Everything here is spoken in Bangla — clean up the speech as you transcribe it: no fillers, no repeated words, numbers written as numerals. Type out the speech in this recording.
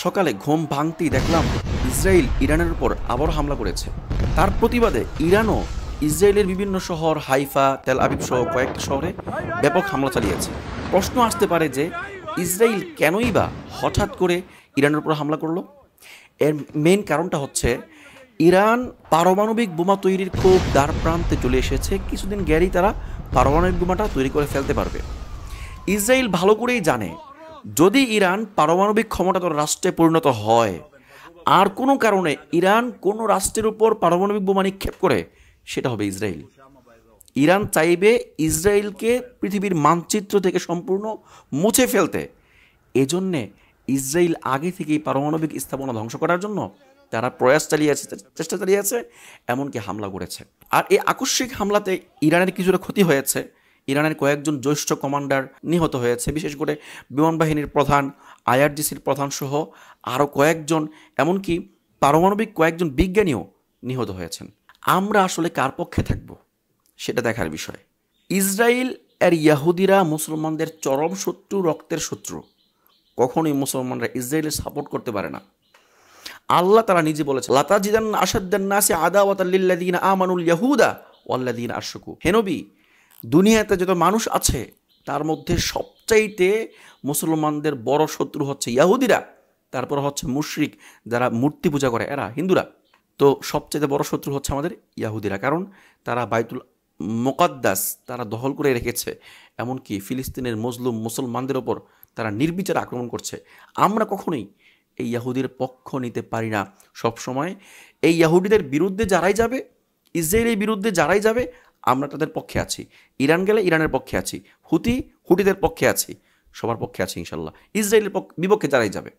সকালে ঘুম ভাঙতেই দেখলাম ইসরায়েল ইরানের উপর আবারও হামলা করেছে। তার প্রতিবাদে ইরানও ইসরায়েলের বিভিন্ন শহর হাইফা, তেল আবিব সহ কয়েকটি শহরে ব্যাপক হামলা চালিয়েছে। প্রশ্ন আসতে পারে যে ইসরায়েল কেনই বা হঠাৎ করে ইরানের উপর হামলা করলো? এর মেইন কারণটা হচ্ছে ইরান পারমাণবিক বোমা তৈরির খুব দ্বারপ্রান্তে চলে এসেছে। কিছুদিন গেলেই তারা পারমাণবিক বোমাটা তৈরি করে ফেলতে পারবে। ইসরায়েল ভালো করেই জানে, যদি ইরান পারমাণবিক ক্ষমতাধর রাষ্ট্রে পরিণত হয়, আর কোনো কারণে ইরান কোনো রাষ্ট্রের উপর পারমাণবিক বোমা নিক্ষেপ করে, সেটা হবে ইসরায়েল। ইরান চাইবে ইসরায়েলকে পৃথিবীর মানচিত্র থেকে সম্পূর্ণ মুছে ফেলতে। এজন্যে ইসরায়েল আগে থেকেই পারমাণবিক স্থাপনা ধ্বংস করার জন্য তারা প্রয়াস চালিয়েছে, চেষ্টা চালিয়েছে, এমনকি হামলা করেছে। আর এই আকস্মিক হামলাতে ইরানের কিছুটা ক্ষতি হয়েছে। ইরানের কয়েকজন জ্যেষ্ঠ কমান্ডার নিহত হয়েছে, বিশেষ করে বিমান বাহিনীর প্রধান, আইআরজিসির প্রধান সহ আরও কয়েকজন, এমনকি পারমাণবিক কয়েকজন বিজ্ঞানীও নিহত হয়েছেন। আমরা আসলে কার পক্ষে থাকব সেটা দেখার বিষয়। ইসরায়েল এর ইয়াহুদিরা মুসলমানদের চরম শত্রু, রক্তের শত্রু। কখনোই মুসলমানরা ইসরায়েলের সাপোর্ট করতে পারে না। আল্লাহ তারা নিজে বলেছে, লাতাজিদান্না আশাদ্দান্নাসি আদাওয়াতাল লিল্লাযিনা আমানুল ইয়াহুদা ওয়াল্লাযিনা আশরাকু। হে নবী, দুনিয়াতে যত মানুষ আছে তার মধ্যে সবচাইতে মুসলমানদের বড় শত্রু হচ্ছে ইয়াহুদিরা, তারপর হচ্ছে মুশরিক যারা মূর্তি পূজা করে, এরা হিন্দুরা। তো সবচাইতে বড় শত্রু হচ্ছে আমাদের ইয়াহুদিরা, কারণ তারা বাইতুল মুকাদ্দাস তারা দখল করে রেখেছে। এমনকি ফিলিস্তিনের মজলুম মুসলমানদের ওপর তারা নির্বিচারে আক্রমণ করছে। আমরা কখনোই এই ইয়াহুদির পক্ষ নিতে পারি না। সবসময় এই ইয়াহুদিদের বিরুদ্ধে যারাই যাবে, ইসরায়েলের বিরুদ্ধে যারাই যাবে, আমরা তাদের পক্ষে আছি। ইরান গেলে ইরানের পক্ষে আছি, হুতিদের পক্ষে আছি, সবার পক্ষে আছি ইনশাল্লাহ। ইসরায়েলের বিপক্ষে যারাই যাবে